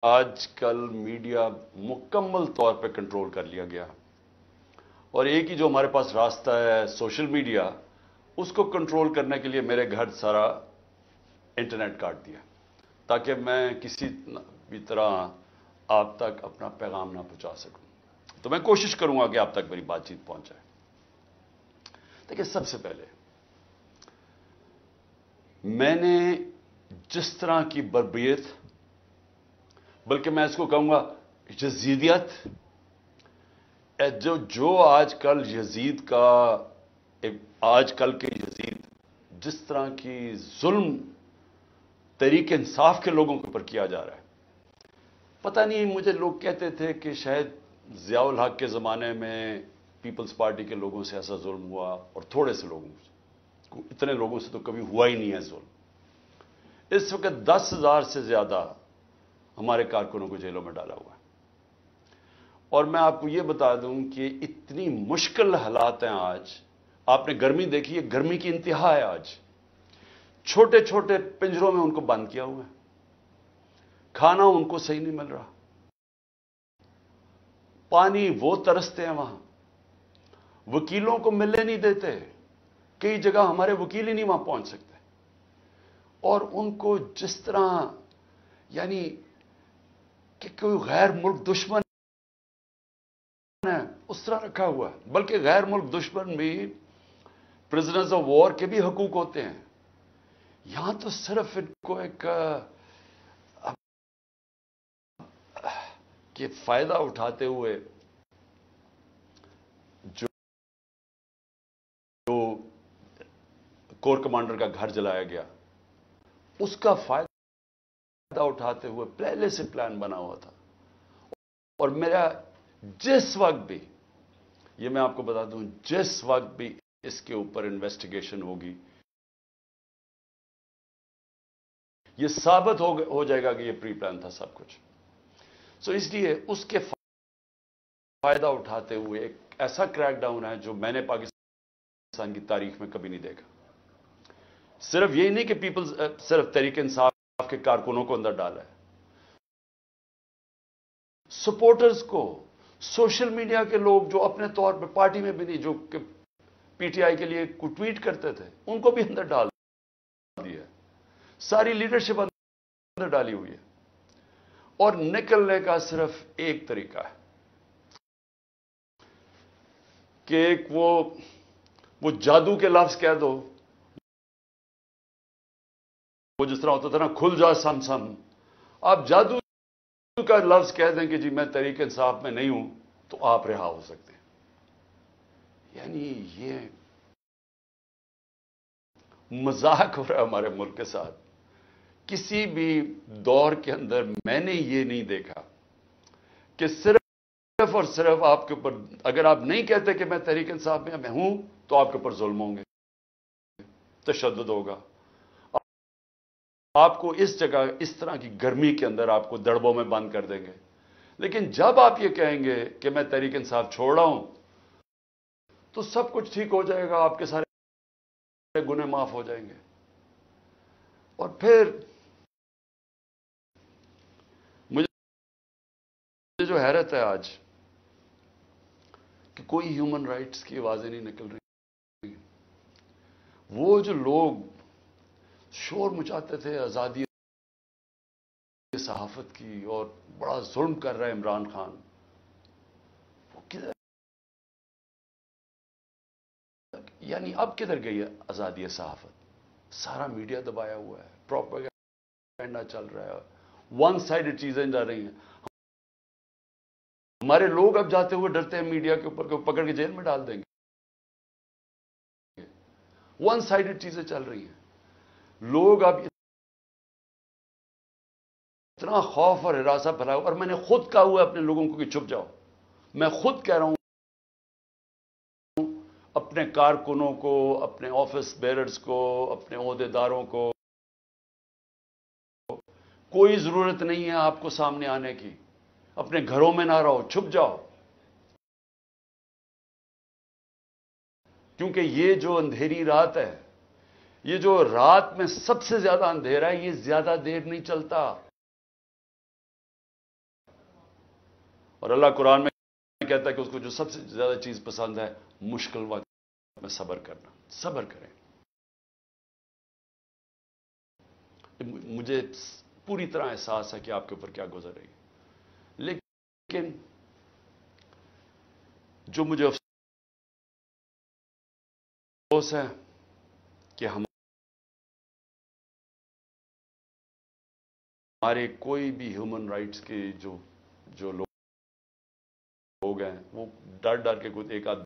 آج کل میڈیا مکمل طور پہ کنٹرول کر لیا گیا اور ایک ہی جو ہمارے پاس راستہ ہے سوشل میڈیا، اس کو کنٹرول کرنے کے لیے میرے گھر سارا انٹرنیٹ کاٹ دیا تاکہ میں کسی بھی طرح آپ تک اپنا پیغام نہ پہنچا سکوں۔ تو میں کوشش کروں گا کہ آپ تک میری بات چیت پہنچ جائے۔ دیکھیں، سب سے پہلے میں نے جس طرح کی بربریت، بلکہ میں اس کو کہوں گا یزیدیت، جو آج کل یزید کا، آج کل کے یزید جس طرح کی ظلم تحریک انصاف کے لوگوں کے اوپر کیا جا رہا ہے، پتہ نہیں، مجھے لوگ کہتے تھے کہ شاید ضیاء الحق کے زمانے میں پیپلز پارٹی کے لوگوں سے ایسا ظلم ہوا اور تھوڑے سے لوگوں سے، اتنے لوگوں سے تو کبھی ہوا ہی نہیں ہے ظلم۔ اس وقت 10,000 سے زیادہ ہمارے کارکنوں کو جیلوں میں ڈالا ہوا ہے، اور میں آپ کو یہ بتا دوں کہ اتنی مشکل حالات ہیں آج۔ آپ نے گرمی دیکھی ہے، گرمی کی انتہا ہے آج۔ چھوٹے چھوٹے پنجروں میں ان کو بند کیا ہوا ہے، کھانا ان کو صحیح نہیں مل رہا، پانی وہ ترستے ہیں وہاں، وکیلوں کو ملنے نہیں دیتے، کئی جگہ ہمارے وکیل ہی نہیں وہاں پہنچ سکتے، اور ان کو جس طرح یعنی کہ کوئی غیر ملک دشمن ہے اس طرح رکھا ہوا ہے۔ بلکہ غیر ملک دشمن بھی پرزنرز آف وار کے بھی حقوق ہوتے ہیں، یہاں تو صرف ان کو ایک کہ فائدہ اٹھاتے ہوئے جو کور کمانڈر کا گھر جلایا گیا، اس کا فائدہ اٹھاتے ہوئے پہلے سے پلان بنا ہوا تھا۔ اور میرا جس وقت بھی، یہ میں آپ کو بتا دوں، جس وقت بھی اس کے اوپر انویسٹیگیشن ہوگی، یہ ثابت ہو جائے گا کہ یہ پری پلان تھا سب کچھ۔ سو اس لیے اس کے فائدہ اٹھاتے ہوئے ایک ایسا کریک ڈاؤن ہے جو میں نے پاکستان کی تاریخ میں کبھی نہیں دیکھا۔ صرف یہی نہیں کہ صرف تحریک انصاف کے کارکنوں کو اندر ڈالا ہے، سپورٹرز کو، سوشل میڈیا کے لوگ جو اپنے طور پہ پارٹی میں بھی نہیں، جو کہ پی ٹی آئی کے لیے ٹویٹ کرتے تھے، ان کو بھی اندر ڈال دیا، ساری لیڈرشپ اندر ڈالی ہوئی ہے، اور نکلنے کا صرف ایک طریقہ ہے کہ ایک وہ جادو کے لفظ کہہ دو، وہ جس طرح ہوتا تھا نا، کھل جا سم سم، آپ جادو کا لفظ کہہ دیں کہ جی میں تحریک انصاف میں نہیں ہوں، تو آپ رہا ہو سکتے ہیں۔ یعنی یہ مذاق ہو رہا ہے ہمارے ملک کے ساتھ۔ کسی بھی دور کے اندر میں نے یہ نہیں دیکھا کہ صرف اور صرف آپ کے اوپر، اگر آپ نہیں کہتے کہ میں تحریک انصاف میں ہوں، تو آپ کے اوپر ظلم ہوں گے، تشدد ہوگا، آپ کو اس جگہ اس طرح کی گرمی کے اندر آپ کو دڑبوں میں بند کر دیں گے۔ لیکن جب آپ یہ کہیں گے کہ میں تحریک انصاف چھوڑ رہا ہوں، تو سب کچھ ٹھیک ہو جائے گا، آپ کے سارے گناہ معاف ہو جائیں گے۔ اور پھر مجھے جو حیرت ہے آج کہ کوئی ہیومن رائٹس کی آوازیں نہیں نکل رہی۔ وہ جو لوگ شور مچاتے تھے آزادی صحافت کی اور بڑا ظلم کر رہا ہے عمران خان، وہ کدھر، یعنی اب کدھر گئی ہے آزادی صحافت؟ سارا میڈیا دبایا ہوا ہے، پروپیگنڈا چل رہا ہے، ون سائیڈڈ چیزیں جا رہی ہیں۔ ہمارے لوگ اب جاتے ہوئے ڈرتے ہیں میڈیا کے اوپر، کہ پکڑ کے جیل میں ڈال دیں گے۔ ون سائیڈڈ چیزیں چل رہی ہیں، لوگ اب اتنا خوف اور ہراساں پھیلا ہوا، اور میں نے خود کہا ہوا اپنے لوگوں کو کہ چھپ جاؤ۔ میں خود کہہ رہا ہوں اپنے کارکنوں کو، اپنے آفس بیررز کو، اپنے عہدیداروں کو، کوئی ضرورت نہیں ہے آپ کو سامنے آنے کی، اپنے گھروں میں نہ رہو، چھپ جاؤ، کیونکہ یہ جو اندھیری رات ہے، یہ جو رات میں سب سے زیادہ اندھیرا ہے، یہ زیادہ دیر نہیں چلتا۔ اور اللہ قرآن میں کہتا ہے کہ اس کو جو سب سے زیادہ چیز پسند ہے مشکل وقت میں صبر کرنا. صبر کریں. مجھے پوری طرح احساس ہے کہ آپ کے اوپر کیا گزر رہی ہے، لیکن جو مجھے افسوس ہے کہ ہمارے کوئی بھی ہیومن رائٹس کے جو لوگ ہیں وہ ڈر ڈر کے کچھ ایک آدھ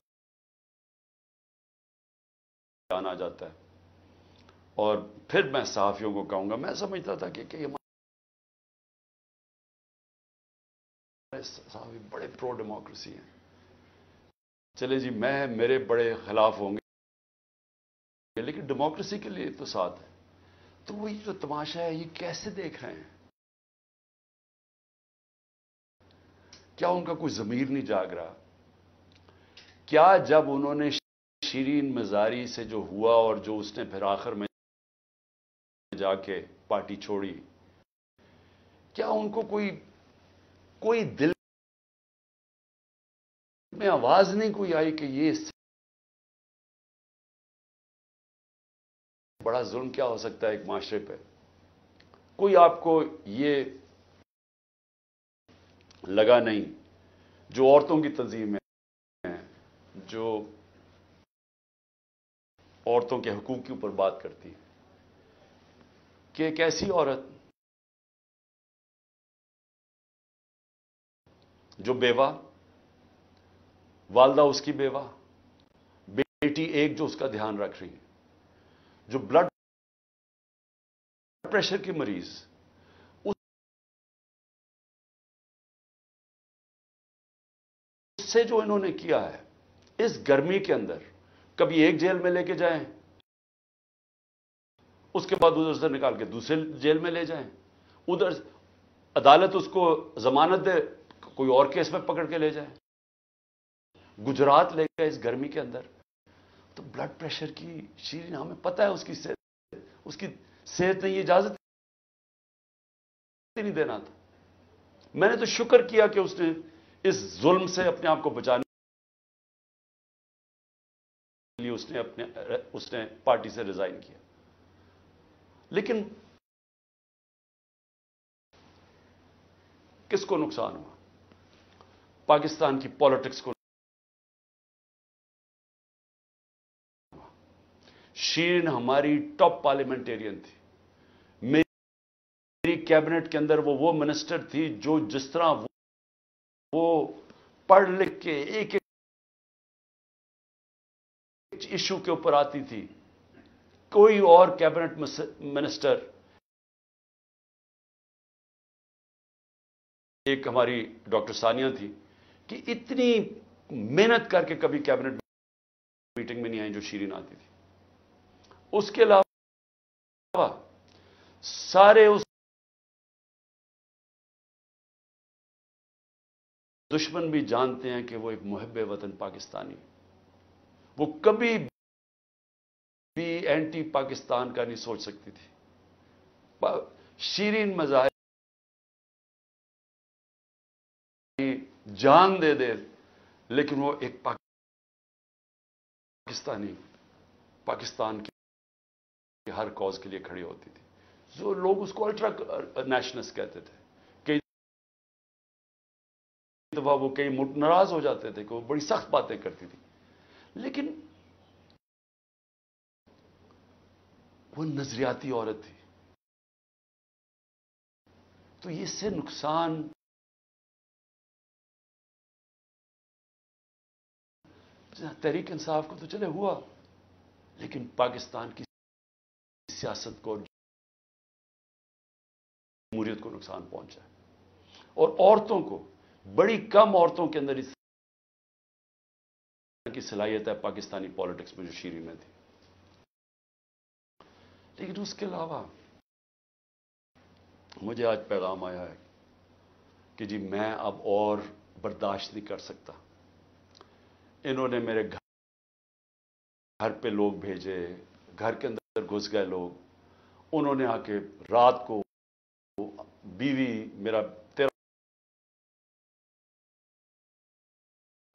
بیان آ جاتا ہے اور پھر میں صحافیوں کو کہوں گا. میں سمجھتا تھا کہ ہمارے صحافی بڑے پرو ڈیموکریسی ہیں. چلے جی میرے بڑے خلاف ہوں گے لیکن ڈیموکریسی کے لیے تو ساتھ ہے. تو وہی جو تماشا ہے یہ کیسے دیکھ رہے ہیں؟ کیا ان کا کوئی ضمیر نہیں جاگ رہا؟ کیا جب انہوں نے شیرین مزاری سے جو ہوا اور جو اس نے پھر آخر میں جا کے پارٹی چھوڑی، کیا ان کو کوئی دل میں آواز نہیں کوئی آئی کہ یہ بڑا ظلم کیا ہو سکتا ہے ایک معاشرے پہ؟ کوئی آپ کو یہ لگا نہیں جو عورتوں کی تنظیمیں ہیں، جو عورتوں کے حقوق کے اوپر بات کرتی ہیں، کہ ایک ایسی عورت جو بیوہ، والدہ اس کی بیوہ، بیٹی ایک جو اس کا دھیان رکھ رہی ہے، جو بلڈ پریشر کی مریض، اس سے جو انہوں نے کیا ہے اس گرمی کے اندر، کبھی ایک جیل میں لے کے جائیں، اس کے بعد ادھر سے نکال کے دوسرے جیل میں لے جائیں، ادھر عدالت اس کو ضمانت دے، کوئی اور کیس میں پکڑ کے لے جائیں، گجرات لے گئے اس گرمی کے اندر. تو بلڈ پریشر کی شیرین ہمیں پتہ ہے اس کی صحت نے یہ اجازت نہیں دینا تھا. میں نے تو شکر کیا کہ اس نے اس ظلم سے اپنے آپ کو بچانے کے لیے اس نے پارٹی سے ریزائن کیا. لیکن کس کو نقصان ہوا؟ پاکستان کی پالیٹکس کو. شیرین ہماری ٹاپ پارلیمنٹیرین تھی. میری کیبنٹ کے اندر وہ منسٹر تھی جو جس طرح وہ پڑھ لکھ کے ایک ایشو کے اوپر آتی تھی، کوئی اور کیبنٹ منسٹر، ایک ہماری ڈاکٹر ثانیہ تھی کہ اتنی محنت کر کے کبھی کیبنٹ میٹنگ میں نہیں آئی جو شیرین آتی تھی. اس کے علاوہ سارے اس دشمن بھی جانتے ہیں کہ وہ ایک محب وطن پاکستانی، وہ کبھی بھی اینٹی پاکستان کا نہیں سوچ سکتی تھی. شیرین مظاہر جان دے دے لیکن وہ ایک پاکستان کے ہر کاز کے لیے کھڑی ہوتی تھی. جو لوگ اس کو الٹرا نیشنلسٹ کہتے تھے، کئی دفعہ وہ کئی ناراض ہو جاتے تھے کہ وہ بڑی سخت باتیں کرتی تھی، لیکن وہ نظریاتی عورت تھی. تو اس سے نقصان تحریک انصاف کو تو چلے ہوا، لیکن پاکستان کی سیاست کو، جمہوریت کو نقصان پہنچا ہے. اور عورتوں کو، بڑی کم عورتوں کے اندر اس کی صلاحیت ہے پاکستانی پالیٹکس میں جو شیرین میں تھی. لیکن اس کے علاوہ مجھے آج پیغام آیا ہے کہ جی میں اب اور برداشت نہیں کر سکتا. انہوں نے میرے گھر پہ لوگ بھیجے، گھر کے اندر گھس گئے لوگ، انہوں نے آ کے رات کو بیوی میرا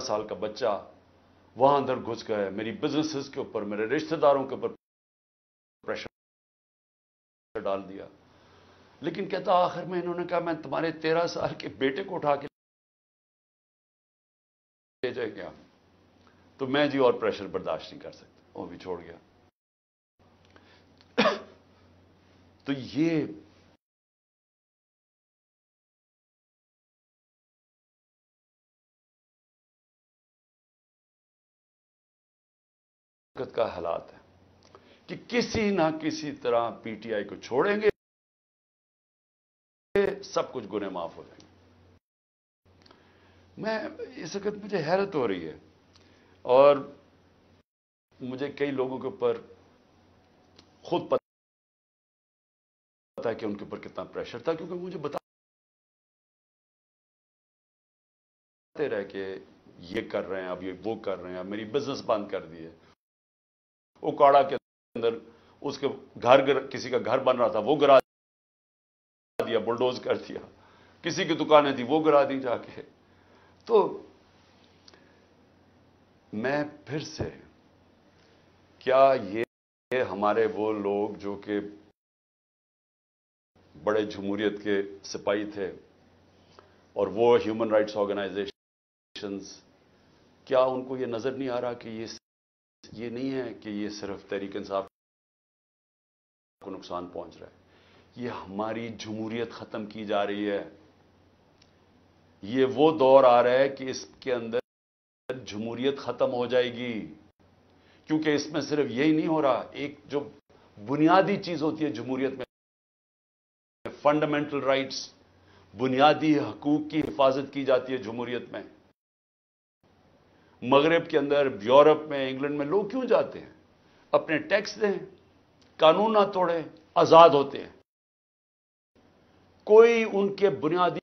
سال کا بچہ وہاں اندر گھس گئے، میری بزنسز کے اوپر، میرے رشتہ داروں کے اوپر پریشر ڈال دیا. لیکن کہتا آخر میں انہوں نے کہا میں تمہارے 13 سال کے بیٹے کو اٹھا کے لے جائے گیا. تو میں جی اور پریشر برداشت نہیں کر سکتا، وہ بھی چھوڑ گیا. تو یہ کا حالات ہے کہ کسی نہ کسی طرح پی ٹی آئی کو چھوڑیں گے، سب کچھ گناہ معاف ہو جائیں گے. میں اس وقت مجھے حیرت ہو رہی ہے، اور مجھے کئی لوگوں کے اوپر خود پتا ہے کہ ان کے اوپر کتنا پریشر تھا، کیونکہ مجھے بتاتے رہے کہ یہ کر رہے ہیں، اب یہ وہ کر رہے ہیں، اب میری بزنس بند کر دی ہے. اوکاڑا کے اندر اس کے گھر کسی کا گھر بن رہا تھا، وہ گرا دیا، بلڈوز کر دیا. کسی کی دکانیں تھی وہ گرا دی جا کے. تو میں پھر سے، کیا یہ ہمارے وہ لوگ جو کہ بڑے جمہوریت کے سپاہی تھے اور وہ ہیومن رائٹس آرگنائزیشنز، کیا ان کو یہ نظر نہیں آ رہا کہ یہ نہیں ہے کہ یہ صرف تحریک انصاف کو نقصان پہنچ رہا ہے، یہ ہماری جمہوریت ختم کی جا رہی ہے. یہ وہ دور آ رہا ہے کہ اس کے اندر جمہوریت ختم ہو جائے گی، کیونکہ اس میں صرف یہی نہیں ہو رہا. ایک جو بنیادی چیز ہوتی ہے جمہوریت میں، فنڈامنٹل رائٹس، بنیادی حقوق کی حفاظت کی جاتی ہے جمہوریت میں. مغرب کے اندر، یورپ میں، انگلینڈ میں لوگ کیوں جاتے ہیں؟ اپنے ٹیکس دیں، قانون نہ توڑیں، آزاد ہوتے ہیں. کوئی ان کے بنیادی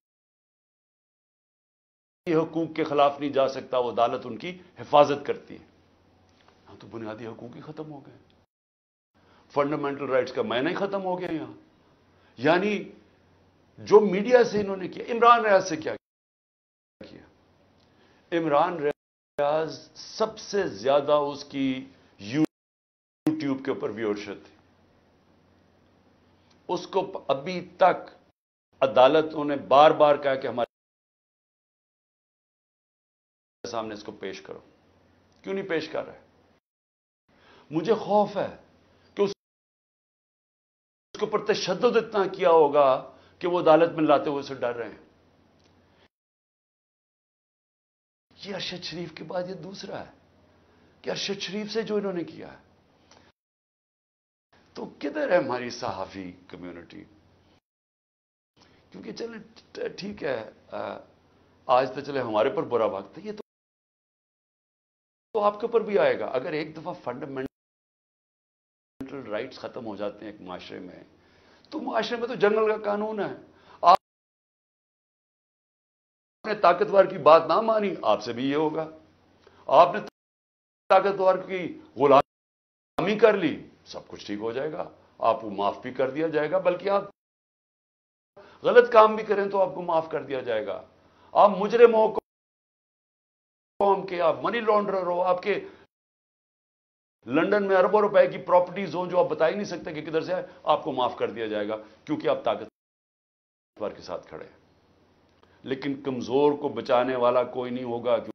حقوق کے خلاف نہیں جا سکتا، وہ عدالت ان کی حفاظت کرتی ہے. ہاں تو بنیادی حقوق ہی ختم ہو گئے، فنڈامنٹل رائٹس کا معنی ہی ختم ہو گیا یہاں. یعنی جو میڈیا سے انہوں نے کیا، عمران ریاض سے کیا کیا؟ عمران ریاض سب سے زیادہ اس کی یوٹیوب کے اوپر ویورشپ تھی. اس کو ابھی تک عدالتوں نے بار بار کہا کہ ہمارے سامنے اس کو پیش کرو. کیوں نہیں پیش کر رہے؟ مجھے خوف ہے کہ اس کے اوپر تشدد اتنا کیا ہوگا کہ وہ عدالت میں لاتے ہوئے سے ڈر رہے ہیں. یہ ارشد شریف کے بعد یہ دوسرا ہے کہ ارشد شریف سے جو انہوں نے کیا ہے. تو کدھر ہے ہماری صحافی کمیونٹی؟ کیونکہ چلے ٹھیک ہے، آج تو چلے ہمارے پر برا وقت ہے، یہ تو آپ کے اوپر بھی آئے گا. اگر ایک دفعہ فنڈامنٹل رائٹس ختم ہو جاتے ہیں ایک معاشرے میں، تو معاشرے میں تو جنگل کا قانون ہے. آپ نے طاقتور کی بات نہ مانی، آپ سے بھی یہ ہوگا. آپ نے طاقتور کی غلامی کر لی، سب کچھ ٹھیک ہو جائے گا، آپ کو معاف بھی کر دیا جائے گا. بلکہ آپ غلط کام بھی کریں تو آپ کو معاف کر دیا جائے گا. آپ مجرم ہو قوم کے، آپ منی لانڈرر ہو، آپ کے لندن میں اربوں روپے کی پراپرٹیز ہوں جو آپ بتا ہی نہیں سکتے کہ کدھر سے ہے، آپ کو معاف کر دیا جائے گا کیونکہ آپ طاقتور کے ساتھ کھڑے ہیں. لیکن کمزور کو بچانے والا کوئی نہیں ہوگا، کیونکہ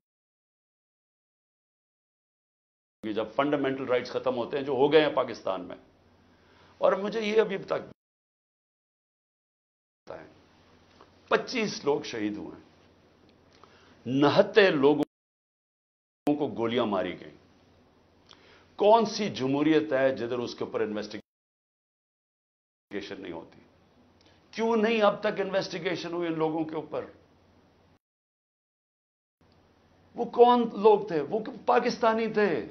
جب فنڈامنٹل رائٹس ختم ہوتے ہیں جو ہو گئے ہیں پاکستان میں. اور مجھے یہ ابھی تک 25 لوگ شہید ہوئے ہیں، 69 لوگوں کو گولیاں ماری گئیں. کون سی جمہوریت ہے جدھر اس کے اوپر انویسٹیگیشن نہیں ہوتی؟ کیوں نہیں اب تک انویسٹیگیشن ہوئی ان لوگوں کے اوپر؟ وہ کون لوگ تھے؟ وہ پاکستانی تھے،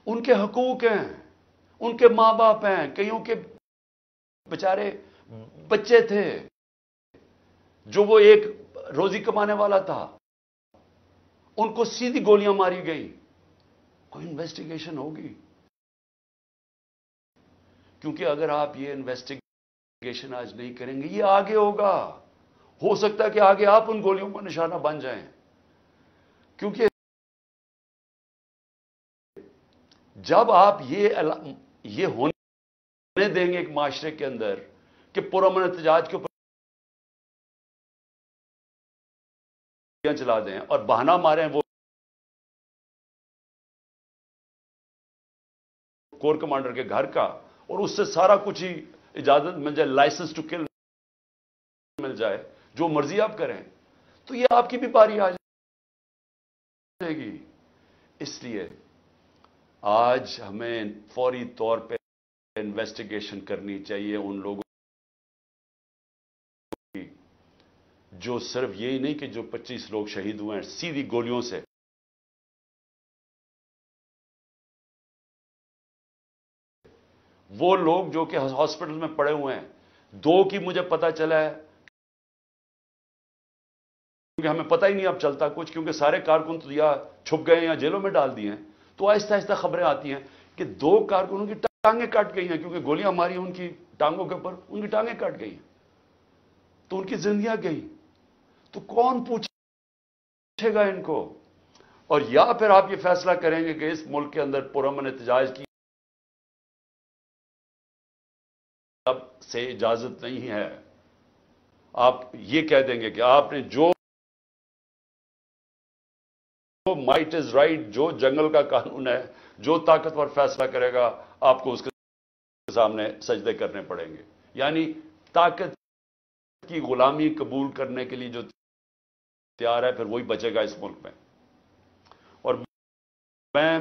ان کے حقوق ہیں، ان کے ماں باپ ہیں، کئیوں کے بیچارے بچے تھے جو وہ ایک روزی کمانے والا تھا، ان کو سیدھی گولیاں ماری گئی. کوئی انویسٹیگیشن ہوگی؟ کیونکہ اگر آپ یہ انویسٹیگیشن آج نہیں کریں گے، یہ آگے ہوگا. ہو سکتا ہے کہ آگے آپ ان گولیوں کا نشانہ بن جائیں. کیونکہ جب آپ یہ ہونے دیں گے ایک معاشرے کے اندر کہ پرامن احتجاج کے اوپر چلا دیں اور بہانہ ماریں وہ کور کمانڈر کے گھر کا، اور اس سے سارا کچھ ہی اجازت مل جائے، لائسنس ٹو کل مل جائے، جو مرضی آپ کریں، تو یہ آپ کی بھی باری آ جائے گی۔ اس لیے آج ہمیں فوری طور پہ انویسٹیگیشن کرنی چاہیے ان لوگوں کی جو صرف یہی نہیں کہ جو 25 لوگ شہید ہوئے ہیں سیدھی گولیوں سے، وہ لوگ جو کہ ہاسپٹل میں پڑے ہوئے ہیں، 2 کی مجھے پتا چلا ہے، کیونکہ ہمیں پتہ ہی نہیں اب چلتا کچھ، کیونکہ سارے کارکن تو یا چھپ گئے ہیں یا جیلوں میں ڈال دیے ہیں، تو آہستہ آہستہ خبریں آتی ہیں کہ 2 کارکنوں کی ٹانگیں کٹ گئی ہیں، کیونکہ گولیاں ماری ان کی ٹانگوں کے اوپر، ان کی ٹانگیں کٹ گئی ہیں، تو ان کی زندگیاں گئی، تو کون پوچھے گا ان کو؟ اور یا پھر آپ یہ فیصلہ کریں گے کہ اس ملک کے اندر پرامن احتجاج کی اب سے اجازت نہیں ہے، آپ یہ کہہ دیں گے کہ آپ نے جو مائٹ از رائٹ، جو جنگل کا قانون ہے، جو طاقتور فیصلہ کرے گا آپ کو اس کے سامنے سجدے کرنے پڑیں گے، یعنی طاقت کی غلامی قبول کرنے کے لیے جو تیار ہے پھر وہی بچے گا اس ملک میں۔ اور میں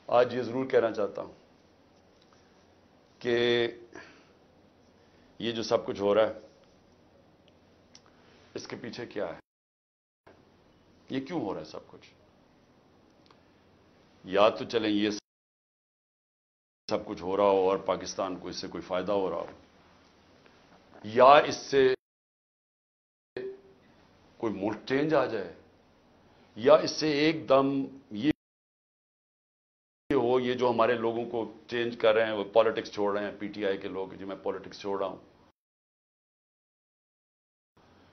آج یہ ضرور کہنا چاہتا ہوں کہ یہ جو سب کچھ ہو رہا ہے اس کے پیچھے کیا ہے، یہ کیوں ہو رہا ہے سب کچھ؟ یا تو چلیں یہ سب کچھ ہو رہا ہو اور پاکستان کو اس سے کوئی فائدہ ہو رہا ہو، یا اس سے کوئی ملک چینج آ جائے، یا اس سے ایک دم یہ ہو، یہ جو ہمارے لوگوں کو چینج کر رہے ہیں وہ پالیٹکس چھوڑ رہے ہیں، پی ٹی آئی کے لوگ، جو میں پالیٹکس چھوڑ رہا ہوں،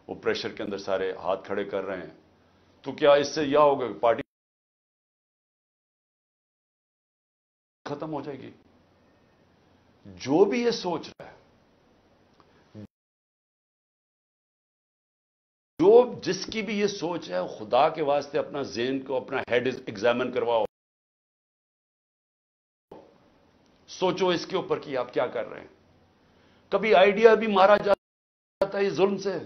وہ پریشر کے اندر سارے ہاتھ کھڑے کر رہے ہیں، تو کیا اس سے یہ ہوگا کہ پارٹی ختم ہو جائے گی؟ جو بھی یہ سوچ رہا ہے، جو جس کی بھی یہ سوچ ہے، خدا کے واسطے اپنا ذہن کو، اپنا ہیڈ ایگزامن کرواؤ، سوچو اس کے اوپر کہ آپ کیا کر رہے ہیں۔ کبھی آئیڈیا بھی مارا جاتا ہے ظلم سے،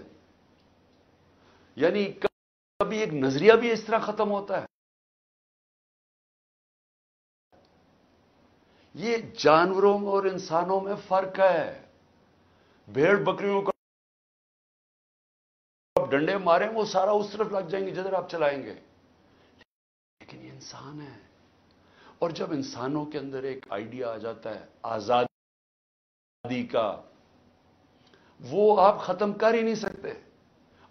یعنی کبھی ایک نظریہ بھی اس طرح ختم ہوتا ہے۔ یہ جانوروں اور انسانوں میں فرق ہے۔ بھیڑ بکریوں کو آپ ڈنڈے ماریں وہ سارا اس طرف لگ جائیں گے جدھر آپ چلائیں گے، لیکن یہ انسان ہے، اور جب انسانوں کے اندر ایک آئیڈیا آ جاتا ہے آزادی کا، وہ آپ ختم کر ہی نہیں سکتے۔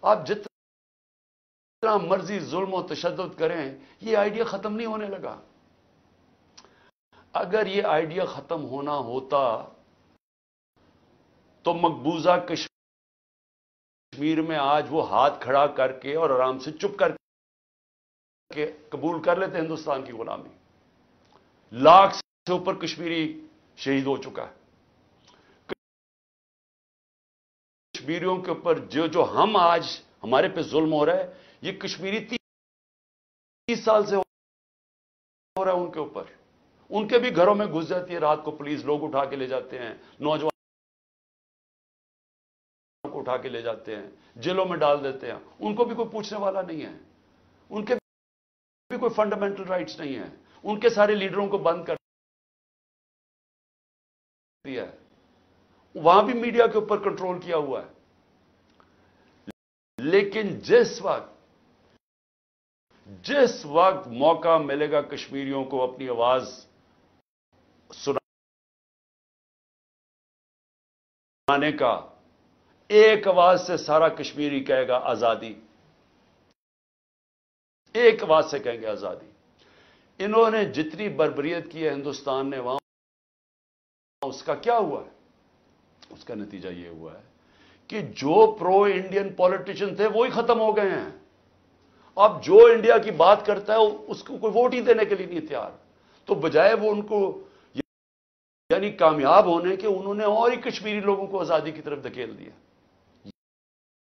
آپ جتنا مرضی ظلم و تشدد کریں، یہ آئیڈیا ختم نہیں ہونے لگا۔ اگر یہ آئیڈیا ختم ہونا ہوتا تو مقبوضہ کشمیر میں آج وہ ہاتھ کھڑا کر کے اور آرام سے چپ کر کے قبول کر لیتے ہندوستان کی غلامی۔ لاکھ سے اوپر کشمیری شہید ہو چکا ہے۔ کشمیریوں کے اوپر جو ہم آج ہمارے پہ ظلم ہو رہا ہے، یہ کشمیری 30 سال سے ہو رہا ہے ان کے اوپر۔ ان کے بھی گھروں میں گھس جاتی ہے رات کو پولیس، لوگ اٹھا کے لے جاتے ہیں، نوجوان کو اٹھا کے لے جاتے ہیں، جیلوں میں ڈال دیتے ہیں، ان کو بھی کوئی پوچھنے والا نہیں ہے، ان کے بھی کوئی فنڈامنٹل رائٹس نہیں ہیں، ان کے سارے لیڈروں کو بند کر دیا ہے، وہاں بھی میڈیا کے اوپر کنٹرول کیا ہوا ہے۔ لیکن جس وقت موقع ملے گا کشمیریوں کو اپنی آواز سنانے کا، ایک آواز سے سارا کشمیری کہے گا آزادی، ایک آواز سے کہیں گے آزادی۔ انہوں نے جتنی بربریت کی ہے ہندوستان نے وہاں، اس کا کیا ہوا ہے؟ اس کا نتیجہ یہ ہوا ہے کہ جو پرو انڈین پولیٹیشین تھے وہی ختم ہو گئے ہیں۔ اب جو انڈیا کی بات کرتا ہے اس کو کوئی ووٹ ہی دینے کے لیے نہیں تیار. تو بجائے وہ ان کو یعنی کامیاب ہونے کے انہوں نے اور ہی کشمیری لوگوں کو آزادی کی طرف دھکیل دیا.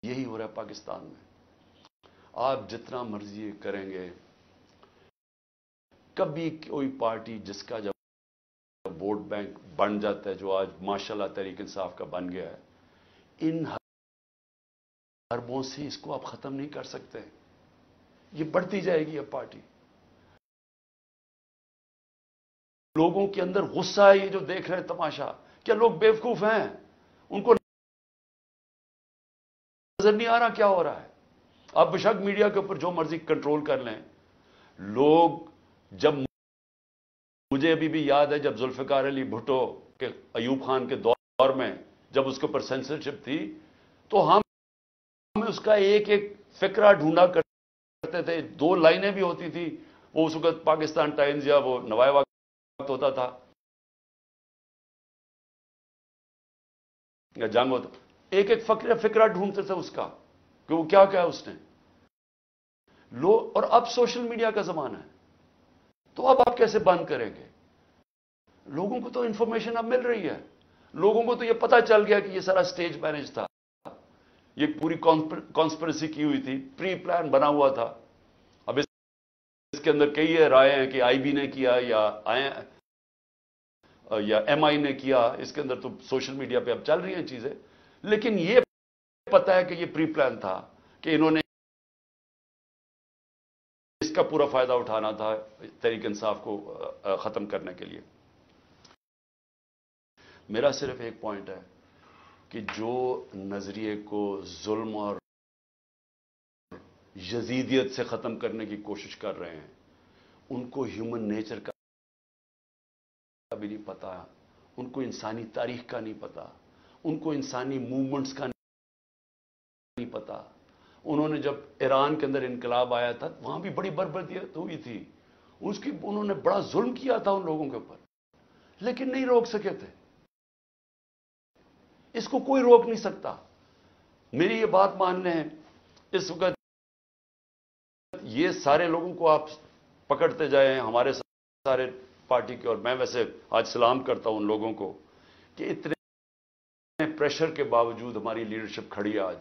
یہی ہو رہا ہے پاکستان میں. آپ جتنا مرضی کریں گے کبھی کوئی پارٹی جس کا جب ووٹ بینک بن جاتا ہے جو آج ماشاءاللہ تحریک انصاف کا بن گیا ہے, ان حربوں سے اس کو آپ ختم نہیں کر سکتے. یہ بڑھتی جائے گی اب پارٹی. لوگوں کے اندر غصہ ہے یہ جو دیکھ رہے ہیں تماشا. کیا لوگ بیوقوف ہیں؟ ان کو نظر نہیں آ رہا کیا ہو رہا ہے؟ آپ بشک میڈیا کے اوپر جو مرضی کنٹرول کر لیں. لوگ جب مجھے ابھی بھی یاد ہے جب ذوالفقار علی بھٹو کے ایوب خان کے دور میں جب اس کے اوپر سینسرشپ تھی تو ہم اس کا ایک ایک فقرہ ڈھونڈا کرتے تھے. 2 لائنیں بھی ہوتی تھی. وہ اس وقت پاکستان ٹائمز یا وہ نوائے وقت ہوتا تھا یا جنگ ہوتا, ایک ایک فقرہ ڈھونڈتے تھے اس کا کہ وہ کیا کہا اس نے. اور اب سوشل میڈیا کا زمانہ ہے تو اب آپ کیسے بند کریں گے؟ لوگوں کو تو انفارمیشن اب مل رہی ہے. لوگوں کو تو یہ پتا چل گیا کہ یہ سارا سٹیج مینج تھا, یہ پوری کانسپریسی کی ہوئی تھی, پری پلان بنا ہوا تھا. اب اس کے اندر کئی رائے ہیں کہ آئی بی نے کیا یا ایم آئی نے کیا. اس کے اندر تو سوشل میڈیا پہ اب چل رہی ہیں چیزیں, لیکن یہ پتا ہے کہ یہ پری پلان تھا کہ انہوں نے اس کا پورا فائدہ اٹھانا تھا تحریک انصاف کو ختم کرنے کے لیے. میرا صرف ایک پوائنٹ ہے کہ جو نظریے کو ظلم اور یزیدیت سے ختم کرنے کی کوشش کر رہے ہیں ان کو ہیومن نیچر کا بھی نہیں پتا, ان کو انسانی تاریخ کا نہیں پتا, ان کو انسانی موومنٹس کا نہیں پتا. انہوں نے جب ایران کے اندر انقلاب آیا تھا وہاں بھی بڑی بربریت ہوئی تھی, انہوں نے بڑا ظلم کیا تھا ان لوگوں کے اوپر, لیکن نہیں روک سکے تھے. اس کو کوئی روک نہیں سکتا. میری یہ بات مان لیں, اس وقت یہ سارے لوگوں کو آپ پکڑتے جائیں, ہمارے سارے پارٹی کے, اور میں ویسے آج سلام کرتا ہوں ان لوگوں کو کہ اتنے پریشر کے باوجود ہماری لیڈرشپ کھڑی ہے آج.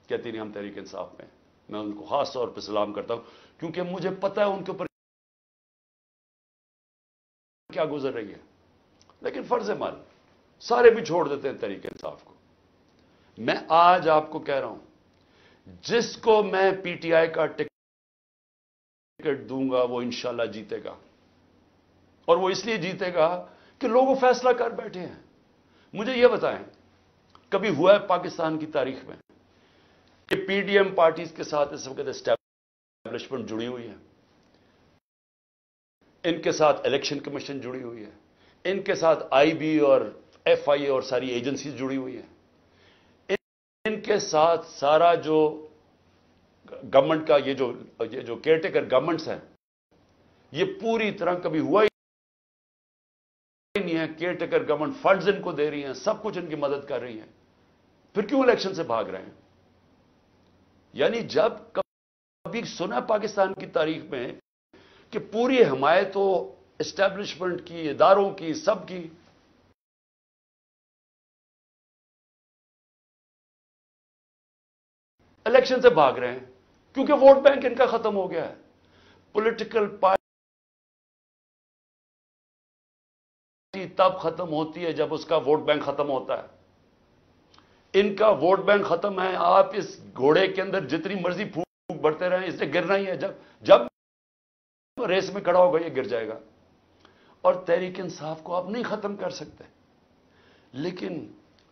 کہتی نہیں ہم تحریک انصاف میں ان کو خاص طور پہ سلام کرتا ہوں کیونکہ مجھے پتا ہے ان کے اوپر کیا گزر رہی ہے. لیکن فرض مال سارے بھی چھوڑ دیتے ہیں تحریک انصاف کو. میں آج آپ کو کہہ رہا ہوں جس کو میں پی ٹی آئی کا ٹکٹ دوں گا وہ انشاءاللہ جیتے گا, اور وہ اس لیے جیتے گا کہ لوگ وہ فیصلہ کر بیٹھے ہیں. مجھے یہ بتائیں کبھی ہوا ہے پاکستان کی تاریخ میں کہ پی ڈی ایم پارٹیز کے ساتھ اس وقت اسٹیبلشمنٹ جڑی ہوئی ہے, ان کے ساتھ الیکشن کمیشن جڑی ہوئی ہے, ان کے ساتھ آئی بی اور ایف آئی اے اور ساری ایجنسیز جڑی ہوئی ہیں, ان کے ساتھ سارا جو گورنمنٹ کا یہ جو کیئر ٹیکر گورنمنٹس ہیں یہ پوری طرح کبھی ہوا ہی نہیں ہے. Care taker government funds in کو دے رہی ہیں, سب کچھ ان کی مدد کر رہی ہیں, پھر کیوں الیکشن سے بھاگ رہے ہیں؟ یعنی جب کبھی سنا پاکستان کی تاریخ میں کہ پوری حمایت ہو اسٹیبلشمنٹ کی, اداروں کی, سب کی, الیکشن سے بھاگ رہے ہیں کیونکہ ووٹ بینک ان کا ختم ہو گیا ہے. پولیٹیکل پارٹی تب ختم ہوتی ہے جب اس کا ووٹ بینک ختم ہوتا ہے. ان کا ووٹ بینک ختم ہے. آپ اس گھوڑے کے اندر جتنی مرضی پھونک بڑھتے رہیں اس نے گرنا ہی ہے. جب ریس میں کھڑا ہوگا یہ گر جائے گا. اور تحریک انصاف کو آپ نہیں ختم کر سکتے. لیکن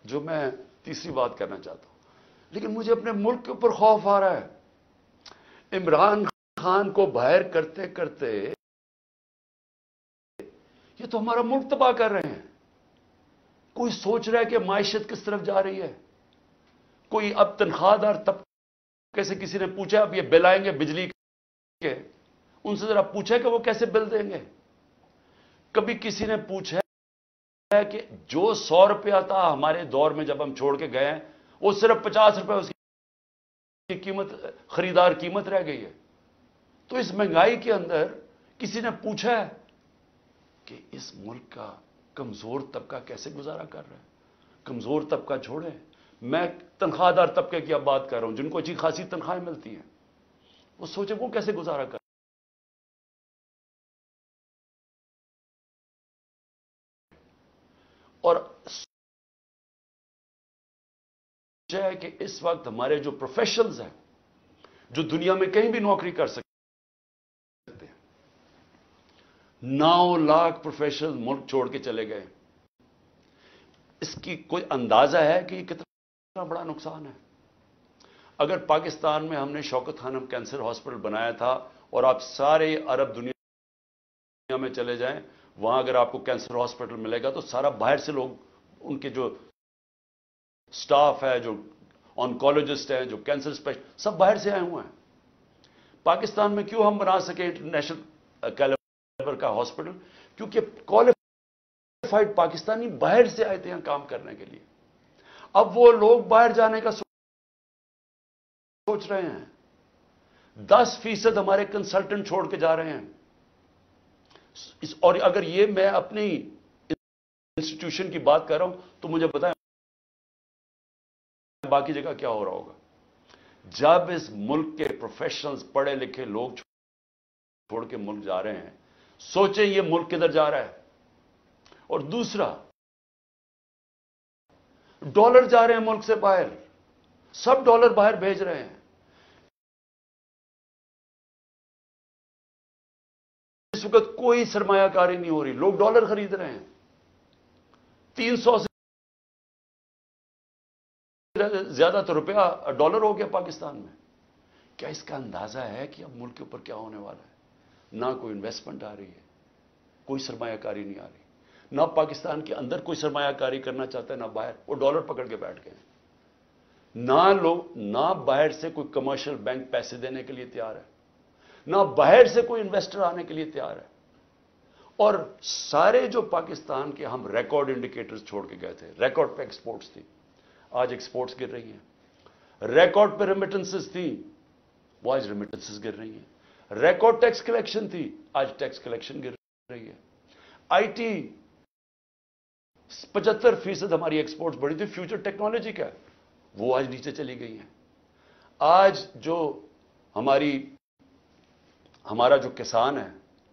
جو میں تیسری بات کرنا چاہتا ہوں, لیکن مجھے اپنے ملک کے اوپر خوف آ رہا ہے. عمران خان کو باہر کرتے کرتے یہ تو ہمارا ملک تباہ کر رہے ہیں. کوئی سوچ رہا ہے کہ معیشت کس طرف جا رہی ہے. کوئی اب تنخواہ دار طبقے سے کسی نے پوچھا اب یہ بل آئیں گے بجلی کے, ان سے ذرا پوچھا کہ وہ کیسے بل دیں گے. کبھی کسی نے پوچھا ہے کہ جو 100 روپیہ تھا ہمارے دور میں جب ہم چھوڑ کے گئے ہیں وہ صرف 50 روپے اس کی قیمت، خریدار قیمت رہ گئی ہے۔ تو اس مہنگائی کے اندر کسی نے پوچھا ہے کہ اس ملک کا کمزور طبقہ کیسے گزارا کر رہا ہے؟ کمزور طبقہ چھوڑیں، میں تنخواہ دار طبقے کی اب بات کر رہا ہوں، جن کو اچھی خاصی تنخواہیں ملتی ہیں، وہ سوچیں وہ کیسے گزارا کر رہے ہیں۔ اور ہے کہ اس وقت ہمارے جو پروفیشنلز ہیں، جو دنیا میں کہیں بھی نوکری کر سکتے ہیں، 9 لاکھ پروفیشنل ملک چھوڑ کے چلے گئے۔ اس کی کوئی اندازہ ہے کہ یہ کتنا بڑا نقصان ہے؟ اگر پاکستان میں ہم نے شوکت خانم کینسر ہاسپٹل بنایا تھا، اور آپ سارے عرب دنیا میں چلے جائیں، وہاں اگر آپ کو کینسر ہاسپٹل ملے گا تو سارا باہر سے لوگ، ان کے جو سٹاف ہے، جو آنکولوجسٹ ہیں، جو کینسر اسپیشل، سب باہر سے آئے ہوئے ہیں۔ پاکستان میں کیوں ہم بنا سکے انٹرنیشنل کیلیبر کا ہاسپٹل؟ کیونکہ کوالیفائڈ پاکستانی باہر سے آئے تھے یہاں کام کرنے کے لیے۔ اب وہ لوگ باہر جانے کا سوچ رہے ہیں، 10% ہمارے کنسلٹنٹ چھوڑ کے جا رہے ہیں۔ اور اگر یہ میں اپنی انسٹیٹیوشن کی بات کر رہا ہوں تو مجھے بتائیں باقی جگہ کیا ہو رہا ہوگا؟ جب اس ملک کے پروفیشنلز، پڑھے لکھے لوگ چھوڑ کے ملک جا رہے ہیں، سوچیں یہ ملک کدھر جا رہا ہے۔ اور دوسرا، ڈالر جا رہے ہیں ملک سے باہر، سب ڈالر باہر بھیج رہے ہیں۔ اس وقت کوئی سرمایہ کاری نہیں ہو رہی، لوگ ڈالر خرید رہے ہیں۔ 300 سے زیادہ تو روپیہ ڈالر ہو گیا پاکستان میں۔ کیا اس کا اندازہ ہے کہ اب ملک کے اوپر کیا ہونے والا ہے؟ نہ کوئی انویسٹمنٹ آ رہی ہے، کوئی سرمایہ کاری نہیں آ رہی، نہ پاکستان کے اندر کوئی سرمایہ کاری کرنا چاہتا ہے، نہ باہر، وہ ڈالر پکڑ کے بیٹھ گئے ہیں۔ نہ باہر سے کوئی کمرشل بینک پیسے دینے کے لیے تیار ہے، نہ باہر سے کوئی انویسٹر آنے کے لیے تیار ہے۔ اور سارے جو پاکستان کے ہم ریکارڈ انڈیکیٹرز چھوڑ کے گئے تھے، ریکارڈ پہ ایکسپورٹس تھی، آج ایکسپورٹس گر رہی ہیں۔ ریکارڈ پہ ریمیٹنسز تھی، وہ آج ریمیٹنسز گر رہی ہیں۔ ریکارڈ ٹیکس کلیکشن تھی، آج ٹیکس کلیکشن گر رہی ہے۔ آئی ٹی 75% ہماری ایکسپورٹس بڑھی تھی، فیوچر ٹیکنالوجی کا، وہ آج نیچے چلی گئی ہیں۔ آج جو ہمارا جو کسان ہے،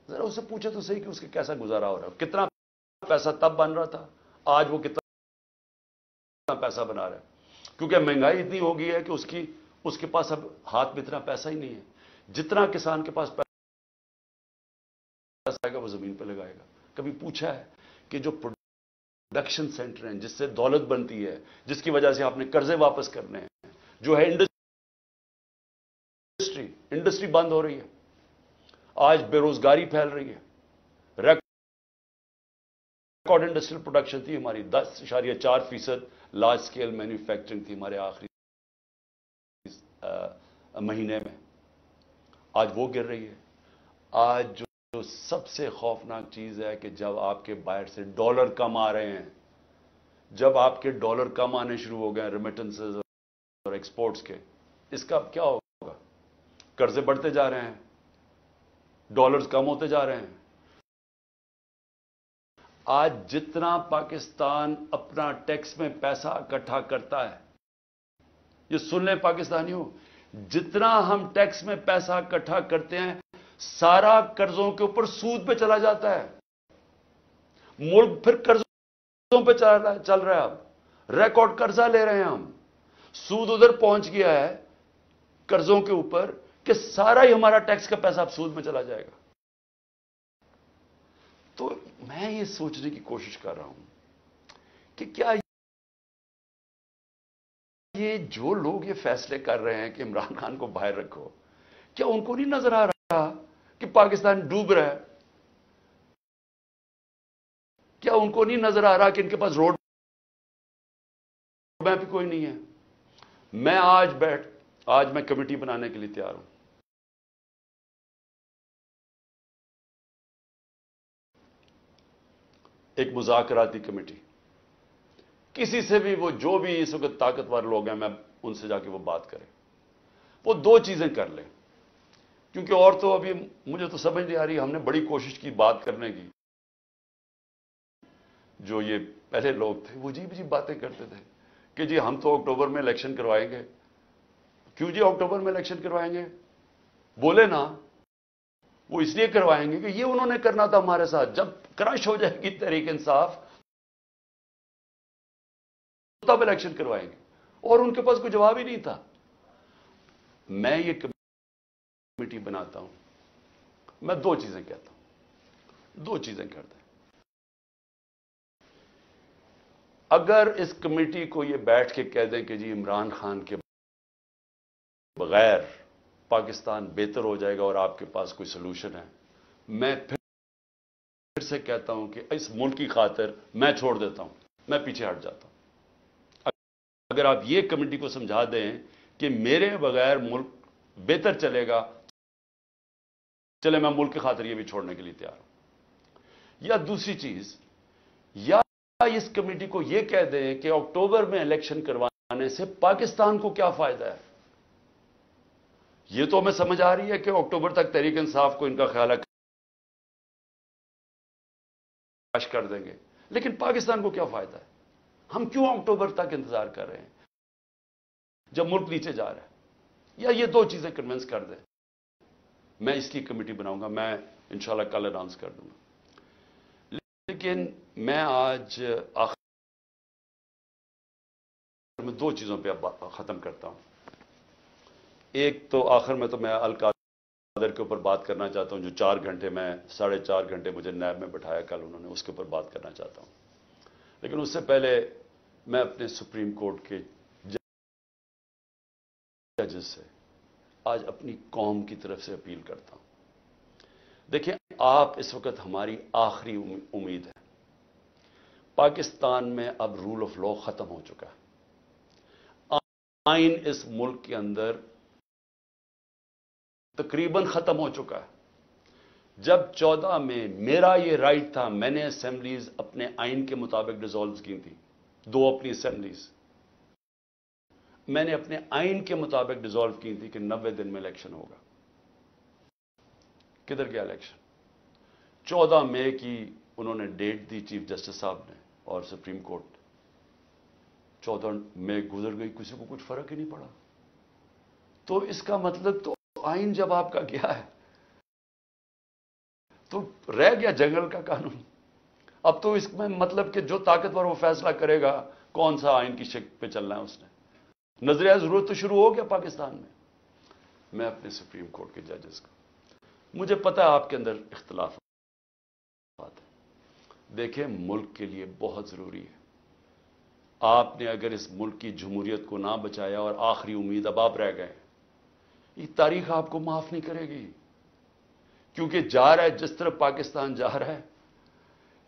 ذرا اسے پوچھے تو صحیح کہ اس کے کیسا گزارا ہو رہا ہے، کتنا پیسہ تب بن رہا تھا، آج وہ کتنا پیسہ بنا رہا ہے۔ کیونکہ مہنگائی اتنی ہو گئی ہے کہ اس کے پاس اب ہاتھ میں اتنا پیسہ ہی نہیں ہے۔ جتنا کسان کے پاس پیسہ آئے گا وہ زمین پہ لگائے گا۔ کبھی پوچھا ہے کہ جو پروڈکشن سینٹر ہیں، جس سے دولت بنتی ہے، جس کی وجہ سے آپ نے قرضے واپس کرنے ہیں، جو ہے انڈسٹری بند ہو رہی ہے، آج بے روزگاری پھیل رہی ہے۔ ریکارڈ انڈسٹریل پروڈکشن تھی ہماری، 10.4% لارج سکیل مینوفیکچرنگ تھی ہمارے آخری مہینے میں، آج وہ گر رہی ہے۔ آج جو سب سے خوفناک چیز ہے کہ جب آپ کے باہر سے ڈالر کم آ رہے ہیں، جب آپ کے ڈالر کم آنے شروع ہو گئے ریمیٹنسز اور ایکسپورٹس کے، اس کا کیا ہوگا؟ قرضے بڑھتے جا رہے ہیں، ڈالرز کم ہوتے جا رہے ہیں۔ آج جتنا پاکستان اپنا ٹیکس میں پیسہ اکٹھا کرتا ہے، یہ سن لیں پاکستانیوں، جتنا ہم ٹیکس میں پیسہ اکٹھا کرتے ہیں، سارا قرضوں کے اوپر سود پہ چلا جاتا ہے۔ ملک پھر قرضوں پہ چل رہا ہے، اب ریکارڈ قرضہ لے رہے ہیں ہم، سود ادھر پہنچ گیا ہے قرضوں کے اوپر کہ سارا ہی ہمارا ٹیکس کا پیسہ اب سود میں چلا جائے گا۔ تو میں یہ سوچنے کی کوشش کر رہا ہوں کہ کیا یہ جو لوگ یہ فیصلے کر رہے ہیں کہ عمران خان کو باہر رکھو، کیا ان کو نہیں نظر آ رہا کہ پاکستان ڈوب رہا ہے؟ کیا ان کو نہیں نظر آ رہا کہ ان کے پاس روڈ میپ بھی کوئی نہیں ہے؟ میں آج میں کمیٹی بنانے کے لیے تیار ہوں۔ ایک مذاکراتی کمیٹی کسی سے بھی وہ جو بھی اس وقت طاقتور لوگ ہیں میں ان سے جا کے وہ بات کریں، وہ دو چیزیں کر لیں، کیونکہ اور تو ابھی مجھے تو سمجھ نہیں آ رہی. ہم نے بڑی کوشش کی بات کرنے کی، جو یہ پہلے لوگ تھے وہ عجیب عجیب باتیں کرتے تھے کہ جی ہم تو اکتوبر میں الیکشن کروائیں گے. کیوں جی اکتوبر میں الیکشن کروائیں گے؟ بولے نا وہ اس لیے کروائیں گے کہ یہ انہوں نے کرنا تھا ہمارے ساتھ. جب کرش ہو جائے گی تحریک انصاف تب الیکشن کروائیں گے، اور ان کے پاس کوئی جواب ہی نہیں تھا. میں یہ کمیٹی بناتا ہوں، میں دو چیزیں کہتا ہوں، دو چیزیں کرتے ہیں. اگر اس کمیٹی کو یہ بیٹھ کے کہہ دیں کہ جی عمران خان کے بغیر پاکستان بہتر ہو جائے گا اور آپ کے پاس کوئی سلوشن ہے، میں پھر سے کہتا ہوں کہ اس ملک کی خاطر میں چھوڑ دیتا ہوں، میں پیچھے ہٹ جاتا ہوں. اگر آپ یہ کمیٹی کو سمجھا دیں کہ میرے بغیر ملک بہتر چلے گا، چلے میں ملک کی خاطر یہ بھی چھوڑنے کے لیے تیار ہوں. یا دوسری چیز، یا اس کمیٹی کو یہ کہہ دیں کہ اکتوبر میں الیکشن کروانے سے پاکستان کو کیا فائدہ ہے. یہ تو ہمیں سمجھ آ رہی ہے کہ اکتوبر تک تحریک انصاف کو ان کا خیال ہے کر دیں گے، لیکن پاکستان کو کیا فائدہ ہے؟ ہم کیوں اکتوبر تک انتظار کر رہے ہیں جب ملک نیچے جا رہا ہے؟ یا یہ دو چیزیں کنونس کر دیں. میں اس کی کمیٹی بناؤں گا، میں انشاءاللہ کل اناؤنس کر دوں گا. لیکن میں آج آخر میں دو چیزوں پہ ختم کرتا ہوں. ایک تو آخر میں تو میں القادر کے اوپر بات کرنا چاہتا ہوں، جو 4 گھنٹے میں 4.5 گھنٹے مجھے نیب میں بٹھایا کل انہوں نے، اس کے اوپر بات کرنا چاہتا ہوں. لیکن اس سے پہلے میں اپنے سپریم کورٹ کے ججز سے آج اپنی قوم کی طرف سے اپیل کرتا ہوں. دیکھیں، آپ اس وقت ہماری آخری امید ہے. پاکستان میں اب رول آف لا ختم ہو چکا ہے. آئین اس ملک کے اندر تقریباً ختم ہو چکا ہے. جب 14 میں میرا یہ رائٹ تھا، میں نے اسمبلیز اپنے آئین کے مطابق ڈیزالو کی تھی، 2 اپنی اسمبلیز میں نے اپنے آئین کے مطابق ڈیزالو کی تھی کہ 90 دن میں الیکشن ہوگا. کدھر گیا الیکشن؟ 14 مئی کی انہوں نے ڈیٹ دی چیف جسٹس صاحب نے اور سپریم کورٹ. 14 مئی گزر گئی، کسی کو کچھ فرق ہی نہیں پڑا. تو اس کا مطلب تو آئین جب آپ کا گیا ہے تو رہ گیا جنگل کا قانون. اب تو اس میں مطلب کہ جو طاقتور وہ فیصلہ کرے گا کون سا آئین کی شکل پہ چلنا ہے. اس نے نظریہ ضرورت تو شروع ہو گیا پاکستان میں. میں اپنے سپریم کورٹ کے ججز کو، مجھے پتا ہے آپ کے اندر اختلافات ہیں. دیکھیں، ملک کے لیے بہت ضروری ہے. آپ نے اگر اس ملک کی جمہوریت کو نہ بچایا اور آخری امید اب آپ رہ گئے، یہ تاریخ آپ کو معاف نہیں کرے گی. کیونکہ جا رہا ہے جس طرح پاکستان جا رہا ہے،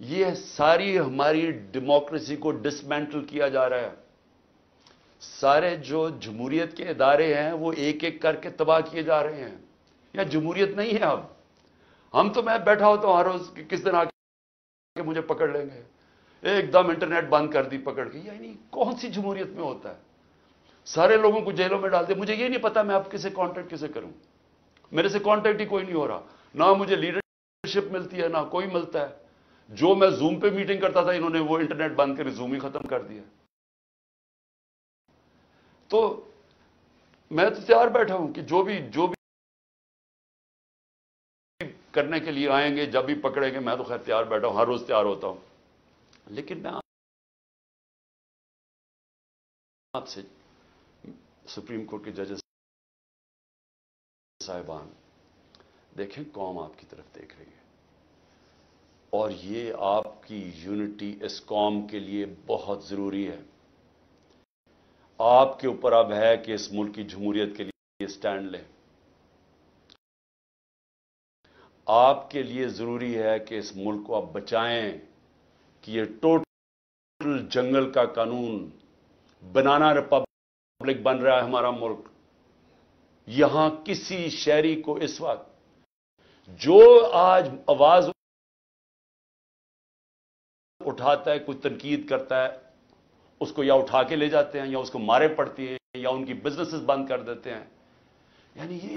یہ ساری ہماری ڈیموکریسی کو ڈسمینٹل کیا جا رہا ہے. سارے جو جمہوریت کے ادارے ہیں وہ ایک ایک کر کے تباہ کیے جا رہے ہیں. یا جمہوریت نہیں ہے اب. ہم تو میں بیٹھا ہوتا ہوں ہر روز کہ کس دن آ کے مجھے پکڑ لیں گے. ایک دم انٹرنیٹ بند کر دی پکڑ کے. یعنی کون سی جمہوریت میں ہوتا ہے؟ سارے لوگوں کو جیلوں میں ڈال دے. مجھے یہ نہیں پتا میں اب کسے کانٹیکٹ کسے کروں. میرے سے کانٹیکٹ ہی کوئی نہیں ہو رہا. نہ مجھے لیڈرشپ ملتی ہے، نہ کوئی ملتا ہے. جو میں زوم پہ میٹنگ کرتا تھا انہوں نے وہ انٹرنیٹ بند کر زوم ہی ختم کر دیا. تو میں تو تیار بیٹھا ہوں کہ جو بھی کرنے کے لیے آئیں گے، جب بھی پکڑیں گے، میں تو خیر تیار بیٹھا ہوں، ہر روز تیار ہوتا ہوں. لیکن میں آپ سے، سپریم کورٹ کے ججز صاحبان، دیکھیں قوم آپ کی طرف دیکھ رہی ہے اور یہ آپ کی یونٹی اس قوم کے لیے بہت ضروری ہے. آپ کے اوپر اب ہے کہ اس ملک کی جمہوریت کے لیے سٹینڈ لیں. آپ کے لیے ضروری ہے کہ اس ملک کو آپ بچائیں کہ یہ ٹوٹل جنگل کا قانون بنانا ریپبلک بن رہا ہے ہمارا ملک. یہاں کسی شہری کو اس وقت جو آج آواز اٹھاتا ہے، کوئی تنقید کرتا ہے، اس کو یا اٹھا کے لے جاتے ہیں یا اس کو مارے پڑتی ہیں یا ان کی بزنسز بند کر دیتے ہیں. یعنی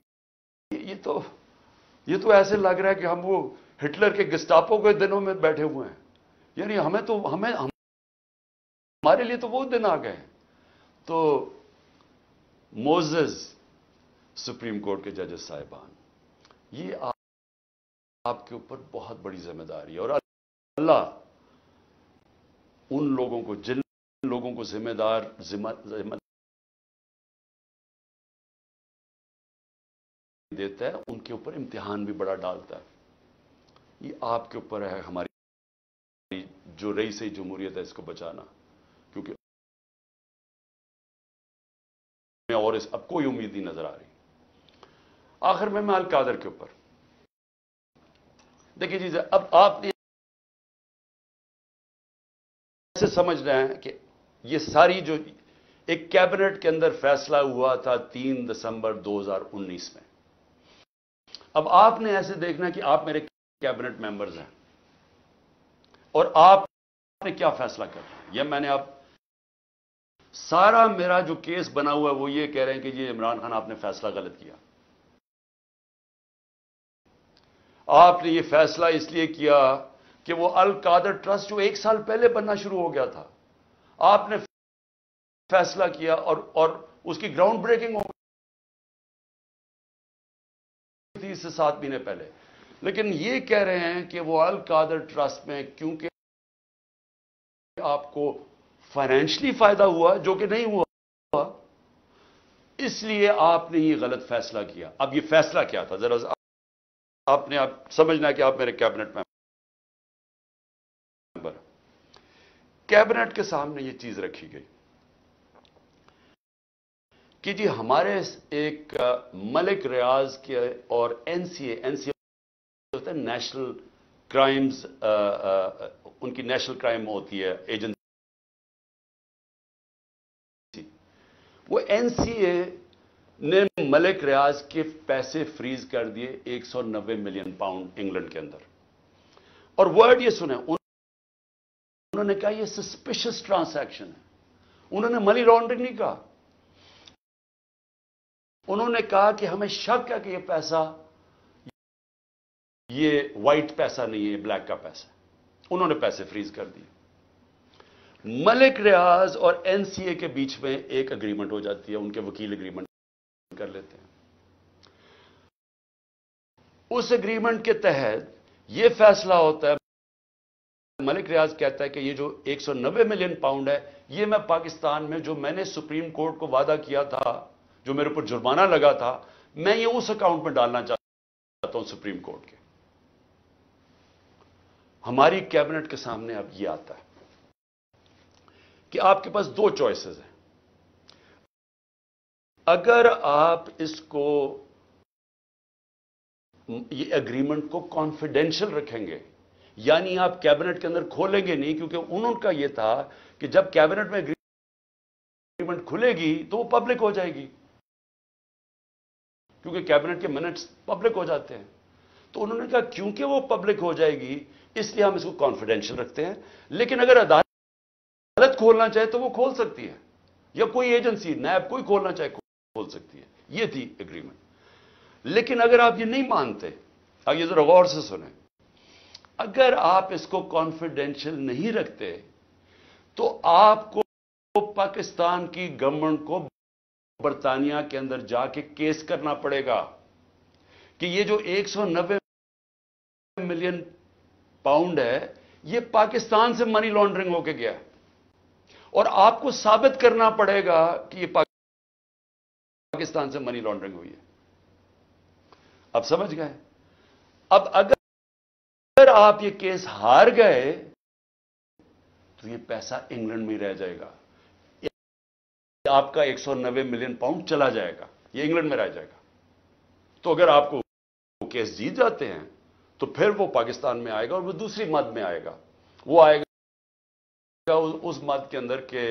یہ تو ایسے لگ رہا ہے کہ ہم وہ ہٹلر کے گسٹاپو کے دنوں میں بیٹھے ہوئے ہیں. یعنی ہمارے لیے تو وہ دن آ گئے. تو موزز سپریم کورٹ کے ججز صاحبان، یہ آپ کے اوپر بہت بڑی ذمہ داری ہے، اور اللہ ان لوگوں کو جن لوگوں کو ذمہ دیتا ہے ان کے اوپر امتحان بھی بڑا ڈالتا ہے. یہ آپ کے اوپر ہے ہماری جو رئیس جمہوریت ہے اس کو بچانا، کیونکہ اور اب کوئی امید نہیں نظر آ رہی. آخر میں القادر کے اوپر دیکھیے جی، اب آپ نے ایسے سمجھ رہے ہیں کہ یہ ساری جو ایک کیبنٹ کے اندر فیصلہ ہوا تھا 3 دسمبر 2019 میں، اب آپ نے ایسے دیکھنا کہ آپ میرے کیبنٹ ممبرز ہیں اور آپ نے کیا فیصلہ کر رہے ہیں. یہ میں نے سارا میرا جو کیس بنا ہوا ہے وہ یہ کہہ رہے ہیں کہ یہ عمران خان آپ نے فیصلہ غلط کیا. آپ نے یہ فیصلہ اس لیے کیا کہ وہ القادر ٹرسٹ جو 1 سال پہلے بننا شروع ہو گیا تھا، آپ نے فیصلہ کیا اور اس کی گراؤنڈ بریکنگ ہو گئی تھی اس سے 7 مہینے پہلے. لیکن یہ کہہ رہے ہیں کہ وہ القادر ٹرسٹ میں کیونکہ آپ کو فائنینشلی فائدہ ہوا جو کہ نہیں ہوا، اس لیے آپ نے یہ غلط فیصلہ کیا. اب یہ فیصلہ کیا تھا ذرا آپ نے سمجھنا ہے کہ آپ میرے کیبنٹ ممبر. کیبنٹ کے سامنے یہ چیز رکھی گئی کہ جی ہمارے ایک ملک ریاض کے اور این سی اے ہوتا ہے نیشنل کرائمز، ان کی نیشنل کرائم ہوتی ہے ایجنسی. وہ این سی اے نے ملک ریاض کے پیسے فریز کر دیے 190 ملین پاؤنڈ انگلینڈ کے اندر. اور ورڈ یہ سنیں، انہوں نے کہا یہ سسپیشس ٹرانزیکشن ہے. انہوں نے منی لانڈرنگ نہیں کہا، انہوں نے کہا کہ ہمیں شک ہے کہ یہ پیسہ یہ وائٹ پیسہ نہیں ہے، بلیک کا پیسہ. انہوں نے پیسے فریز کر دیے. ملک ریاض اور این سی اے کے بیچ میں ایک اگریمنٹ ہو جاتی ہے، ان کے وکیل اگریمنٹ کر لیتے ہیں. اس اگریمنٹ کے تحت یہ فیصلہ ہوتا ہے، ملک ریاض کہتا ہے کہ یہ جو 190 ملین پاؤنڈ ہے یہ میں پاکستان میں جو میں نے سپریم کورٹ کو وعدہ کیا تھا، جو میرے اوپر جرمانہ لگا تھا، میں یہ اس اکاؤنٹ میں ڈالنا چاہتا ہوں سپریم کورٹ کے. ہماری کیبنٹ کے سامنے اب یہ آتا ہے کہ آپ کے پاس 2 چوائسز ہیں. اگر آپ اس کو یہ اگریمنٹ کو کانفیڈینشل رکھیں گے، یعنی آپ کیبنٹ کے اندر کھولیں گے نہیں، کیونکہ انہوں کا یہ تھا کہ جب کیبنٹ میں اگریمنٹ کھلے گی تو وہ پبلک ہو جائے گی، کیونکہ کیبنٹ کے منٹس پبلک ہو جاتے ہیں. تو انہوں نے کہا کیونکہ وہ پبلک ہو جائے گی اس لیے ہم اس کو کانفیڈینشل رکھتے ہیں، لیکن اگر عدالت کھولنا چاہے تو وہ کھول سکتی ہے، یا کوئی ایجنسی نیب کوئی کھولنا چاہے کھول سکتی ہے. یہ تھی اگریمنٹ. لیکن اگر آپ یہ نہیں مانتے، اب یہ ذرا غور سے سنیں، اگر آپ اس کو کانفیڈینشل نہیں رکھتے تو آپ کو پاکستان کی گورنمنٹ کو برطانیہ کے اندر جا کے کیس کرنا پڑے گا کہ یہ جو 190 ملین پاؤنڈ ہے یہ پاکستان سے منی لانڈرنگ ہو کے گیا، اور آپ کو ثابت کرنا پڑے گا کہ یہ پاکستان سے منی لانڈرنگ ہوئی ہے. اب سمجھ گئے؟ اب اگر آپ یہ کیس ہار گئے تو یہ پیسہ انگلینڈ میں رہ جائے گا، آپ کا 190 ملین پاؤنڈ چلا جائے گا، یہ انگلینڈ میں رہ جائے گا. تو اگر آپ کو کیس جیت جاتے ہیں تو پھر وہ پاکستان میں آئے گا، اور وہ دوسری مد میں آئے گا. وہ آئے گا اس مد کے اندر کہ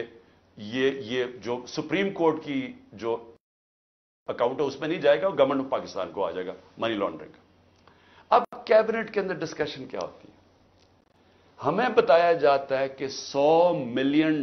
یہ جو سپریم کورٹ کی جو اکاؤنٹ ہے اس میں نہیں جائے گا، گورنمنٹ آف پاکستان کو آ جائے گا منی لانڈرنگ. اب کیبنٹ کے اندر ڈسکشن کیا ہوتی ہے؟ ہمیں بتایا جاتا ہے کہ $100 ملین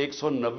190